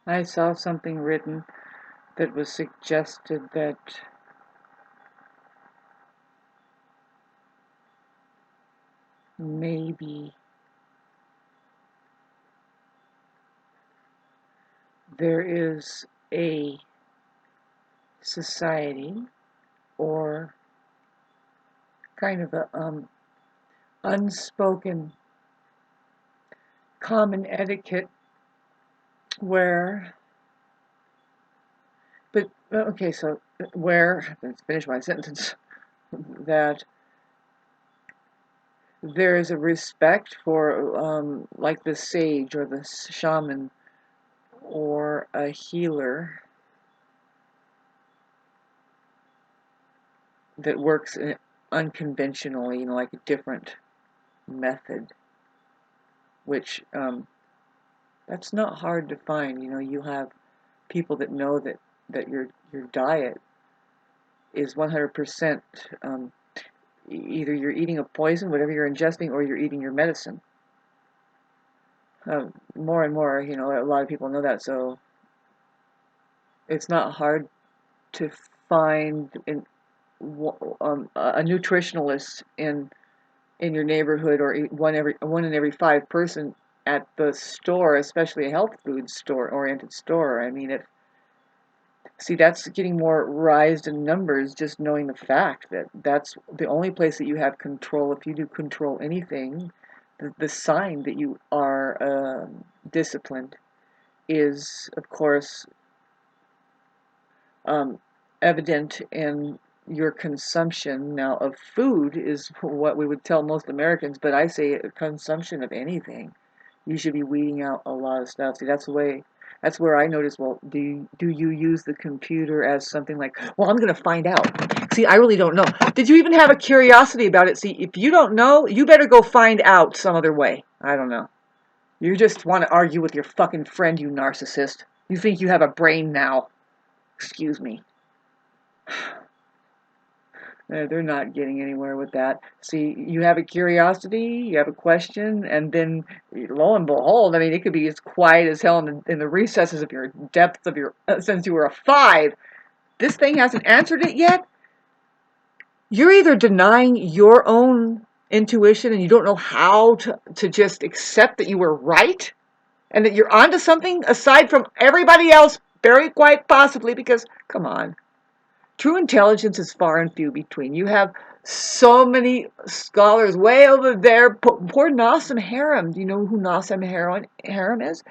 I saw something written that was suggested that maybe there is a society or kind of a unspoken common etiquette where, but okay, so where, let's finish my sentence, that there is a respect for like the sage or the shaman or a healer that works unconventionally, like a different method, which that's not hard to find. You have people that know that your diet is 100% either you're eating a poison, whatever you're ingesting, or you're eating your medicine. More and more, a lot of people know that, so it's not hard to find a nutritionalist in your neighborhood, or one in every five person at the store, especially a health food store oriented store. I mean, that's getting more rise in numbers, just knowing the fact that that's the only place that you have control. If you do control anything, the sign that you are disciplined is, of course, um, evident in your consumption now of food is what we would tell most Americans, but I say consumption of anything. You should be weeding out a lot of stuff. See, that's where I notice, well, do you use the computer as something like, well, I'm going to find out. See, I really don't know. Did you even have a curiosity about it? See, if you don't know, you better go find out some other way. I don't know. You just want to argue with your fucking friend, you narcissist. You think you have a brain now. Excuse me. They're not getting anywhere with that. See, you have a curiosity, you have a question, and then lo and behold, I mean, it could be as quiet as hell in the recesses of your depths of your since you were a 5. This thing hasn't answered it yet. You're either denying your own intuition and you don't know how to just accept that you were right and that you're onto something aside from everybody else, very quite possibly, because come on. True intelligence is far and few between. You have so many scholars way over there. Poor Nassim Haram. Do you know who Nassim Haram is?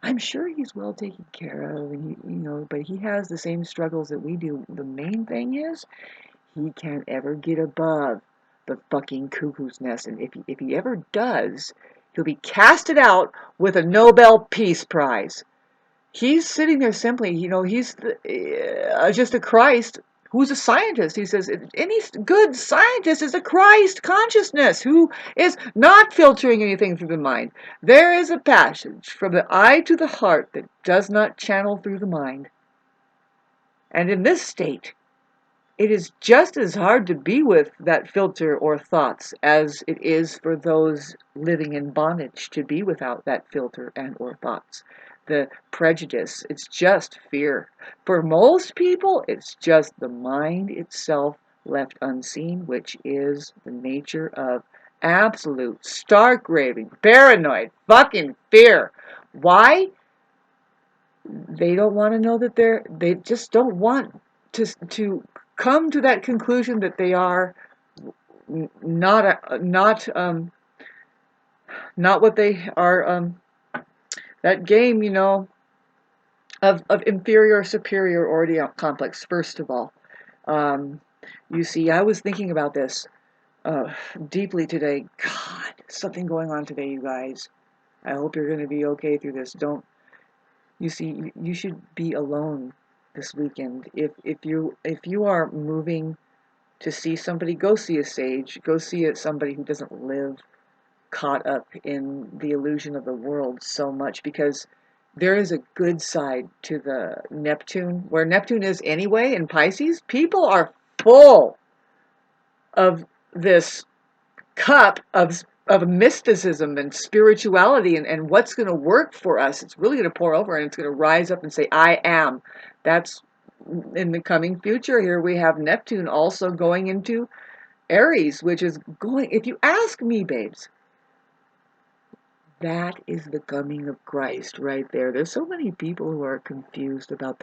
I'm sure he's well taken care of, but he has the same struggles that we do. The main thing is he can't ever get above the fucking cuckoo's nest, and if he ever does, he'll be casted out with a Nobel Peace Prize. He's sitting there simply, he's just a Christ who's a scientist. He says any good scientist is a Christ consciousness who is not filtering anything through the mind. There is a passage from the eye to the heart that does not channel through the mind. And in this state, it is just as hard to be with that filter or thoughts as it is for those living in bondage to be without that filter and or thoughts. The prejudice, it's just fear. For most people, it's just the mind itself left unseen, which is the nature of absolute, stark raving, paranoid, fucking fear. Why? They don't want to know that they just don't want to come to that conclusion that they are not what they are, that game, of inferior superior already complex. First of all, um, you see, I was thinking about this uh, deeply today. God, something going on today, you guys. I hope you're going to be okay through this. Don't You see, you should be alone this weekend. If you are moving to see somebody, go see a sage. Go see somebody who doesn't live caught up in the illusion of the world so much, because there is a good side to the Neptune, where Neptune is anyway in Pisces. People are full of this cup of of mysticism and spirituality and what's going to work for us. It's really going to pour over and it's going to rise up and say, I am. That's in the coming future. Here we have Neptune also going into Aries, which is going, if you ask me, babes, that is the coming of Christ right there. There's so many people who are confused about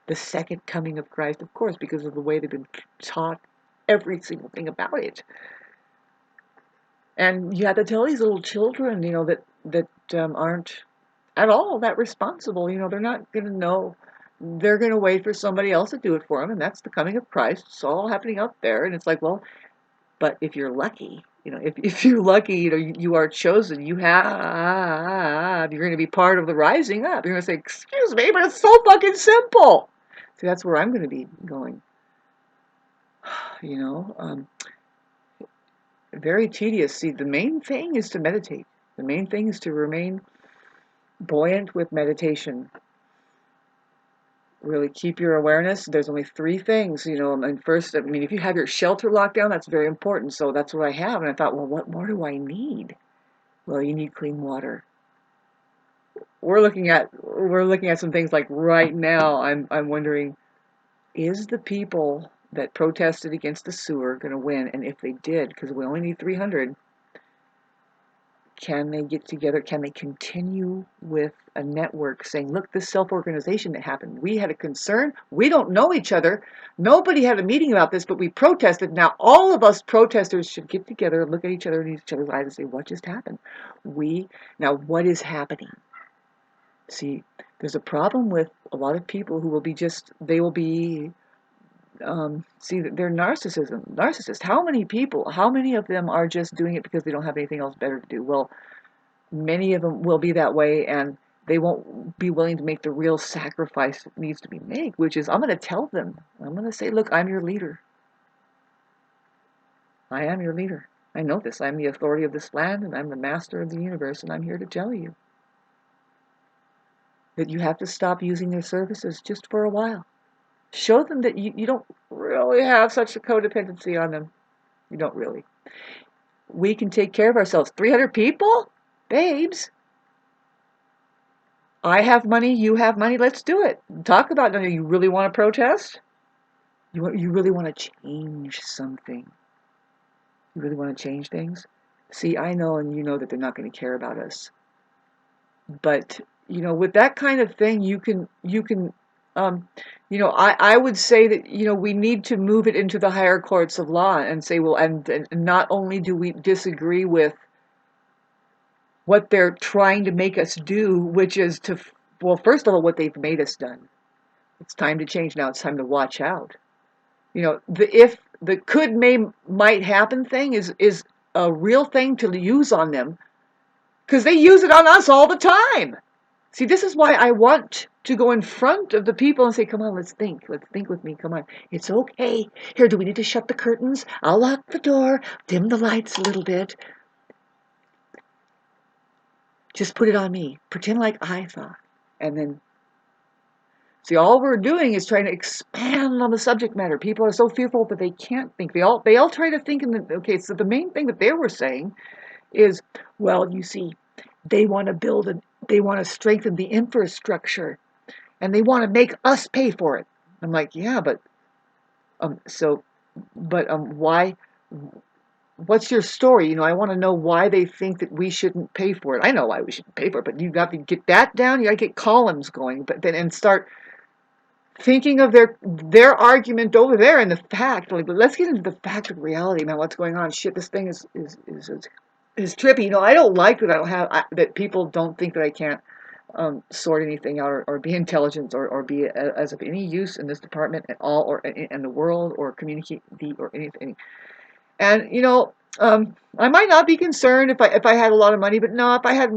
the second coming of Christ, of course, because of the way they've been taught every single thing about it. And you have to tell these little children, that aren't at all that responsible. They're not going to know. They're going to wait for somebody else to do it for them, and that's the coming of Christ. It's all happening out there, and it's like, well, but if you're lucky, if you're lucky, you are chosen. You're going to be part of the rising up. You're going to say, excuse me, but it's so fucking simple. See, that's where I'm going to be going. Very tedious. See, the main thing is to meditate. The main thing is to remain buoyant with meditation. Really keep your awareness. There's only three things, and first, if you have your shelter locked down, that's very important. So that's what I have. And I thought, well, what more do I need? Well, you need clean water. We're looking at some things like right now. I'm wondering, is the people that protested against the sewer going to win? And if they did, because we only need 300, can they get together? Can they continue with a network saying, look, this self-organization that happened, we had a concern. We don't know each other. Nobody had a meeting about this, but we protested. Now, all of us protesters should get together and look at each other in each other's eyes and say, what just happened? Now, what is happening? See, there's a problem with a lot of people who will be they're narcissists. How many of them are just doing it because they don't have anything else better to do? Well, many of them will be that way, and they won't be willing to make the real sacrifice that needs to be made, which is, I'm going to tell them. I'm going to say, look, I'm your leader. I am your leader. I know this. I'm the authority of this land, and I'm the master of the universe, and I'm here to tell you that you have to stop using their services just for a while. Show them that you don't really have such a codependency on them. You don't really. We can take care of ourselves. 300 people? Babes. I have money, you have money, let's do it. Talk about it. You really want to protest? You really want to change something? You really want to change things? See, I know and you know that they're not going to care about us. But, with that kind of thing, I would say that, we need to move it into the higher courts of law and say, well, and not only do we disagree with what they're trying to make us do, which is first of all, what they've made us done. It's time to change now. It's time to watch out. If the might happen thing is a real thing to use on them, because they use it on us all the time. See, this is why I want to go in front of the people and say, come on, let's think with me, come on. It's okay. Here, do we need to shut the curtains? I'll lock the door, dim the lights a little bit. Just put it on me. Pretend like I thought. And then, see, all we're doing is trying to expand on the subject matter. People are so fearful that they can't think. They all try to think so the main thing that they were saying is, well, you see, they want to strengthen the infrastructure, and they want to make us pay for it. I'm like, yeah, but why? What's your story? I want to know why they think that we shouldn't pay for it. I know why we shouldn't pay for it, but you got to get that down. You got to get columns going, but then and start thinking of their argument over there and the fact. Like, let's get into the fact of reality, man. What's going on? Shit, this thing is trippy. I don't like that that people don't think that I can't sort anything out or be intelligent or be as of any use in this department at all or in the world or communicate or anything. And I might not be concerned if I had a lot of money, but no, if I had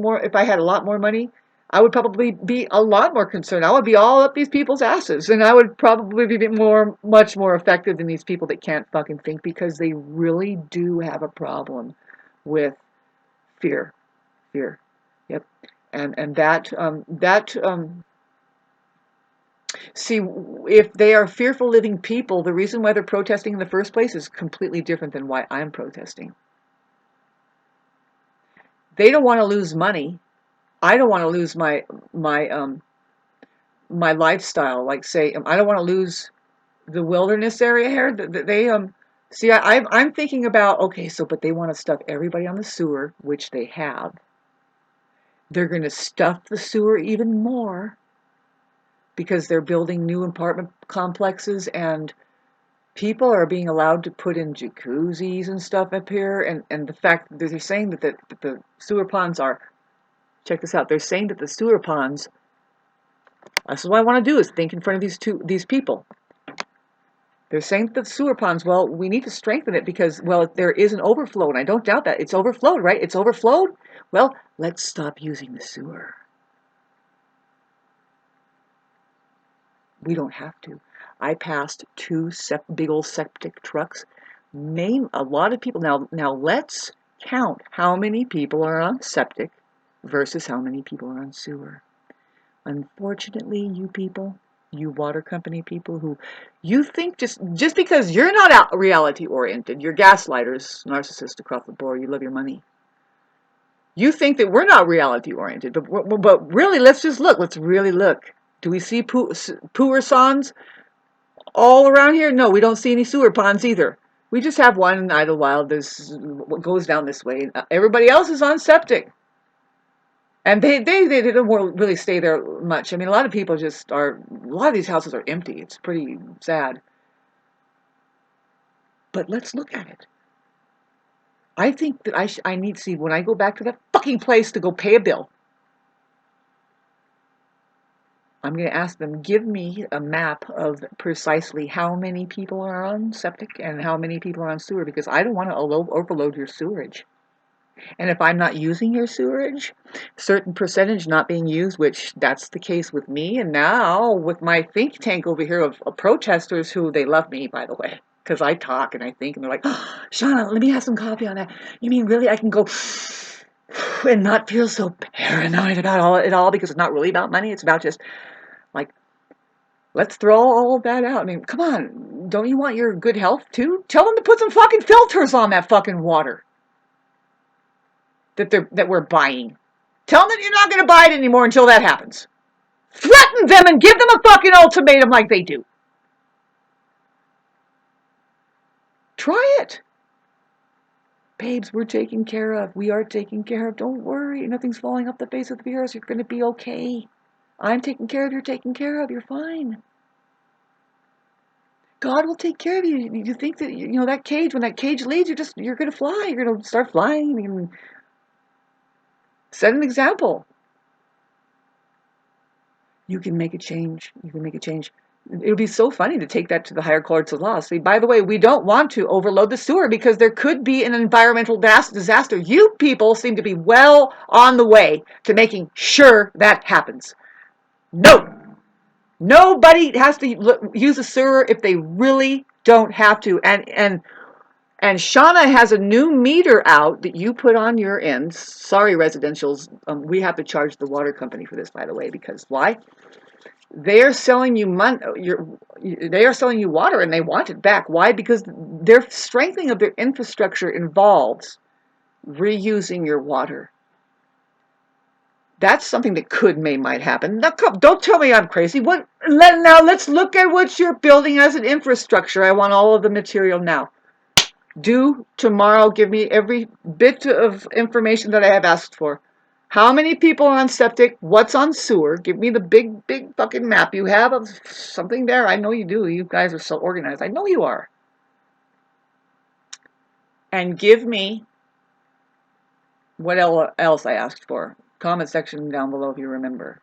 a lot more money, I would probably be a lot more concerned. I would be all up these people's asses, and I would probably be much more effective than these people that can't fucking think, because they really do have a problem with fear. Yep. And see, if they are fearful living people, the reason why they're protesting in the first place is completely different than why I'm protesting. They don't want to lose money. I don't want to lose my my lifestyle. Like say, I don't want to lose the wilderness area here. They see, I'm thinking about, okay, so but they want to stuff everybody on the sewer, which they have. They're going to stuff the sewer even more because they're building new apartment complexes, and people are being allowed to put in jacuzzis and stuff up here. And the fact that they're saying that the sewer ponds are, check this out, they're saying that the sewer ponds, this is what I want to do, is think in front of these people. They're saying that the sewer ponds, well, we need to strengthen it because, well, there is an overflow, and I don't doubt that. It's overflowed, right? It's overflowed. Well, let's stop using the sewer. We don't have to. I passed two big old septic trucks. Name a lot of people. Now let's count how many people are on septic versus how many people are on sewer. Unfortunately, you people, you water company people who you think just because you're not reality oriented, you're gaslighters, narcissists across the board, you love your money. You think that we're not reality oriented, but really, let's just look. Let's really look. Do we see pooer sons all around here? No, we don't see any sewer ponds either. We just have one in Idlewild. There's what goes down this way. Everybody else is on septic. And they don't really stay there much. I mean, a lot of people just are, a lot of these houses are empty. It's pretty sad. But let's look at it. I think that I need to see, when I go back to that fucking place to go pay a bill, I'm going to ask them, give me a map of precisely how many people are on septic and how many people are on sewer, because I don't want to overload your sewerage. And if I'm not using your sewerage, certain percentage not being used, which that's the case with me, and now with my think tank over here of protesters who, they love me, by the way, because I talk and I think, and they're like, oh, Shauna, let me have some coffee on that. You mean really I can go and not feel so paranoid about it all, because it's not really about money, it's about just, like, let's throw all of that out. I mean, come on, don't you want your good health too? Tell them to put some fucking filters on that fucking water that we're buying. Tell them that you're not going to buy it anymore until that happens. Threaten them and give them a fucking ultimatum like they do. Try it. Babes, we're taken care of. We are taken care of. Don't worry. Nothing's falling off the face of the earth. You're going to be okay. I'm taken care of. You're taken care of. You're fine. God will take care of you. You think that, that cage, when that cage leaves, you're going to fly. You're going to start flying and set an example. You can make a change. You can make a change. It would be so funny to take that to the higher courts of law. See, by the way, we don't want to overload the sewer because there could be an environmental disaster. You people seem to be well on the way to making sure that happens. No. Nobody has to use a sewer if they really don't have to. And Shauna has a new meter out that you put on your ends. Sorry, residentials. We have to charge the water company for this, by the way, because why? They are selling you they are selling you water, and they want it back. Why? Because their strengthening of their infrastructure involves reusing your water. That's something that might happen. Now, don't tell me I'm crazy. Now let's look at what you're building as an infrastructure. I want all of the material now. Due tomorrow, give me every bit of information that I have asked for. How many people are on septic? What's on sewer? Give me the big fucking map you have of something there. I know you do. You guys are so organized. I know you are. And give me what else I asked for. Comment section down below if you remember.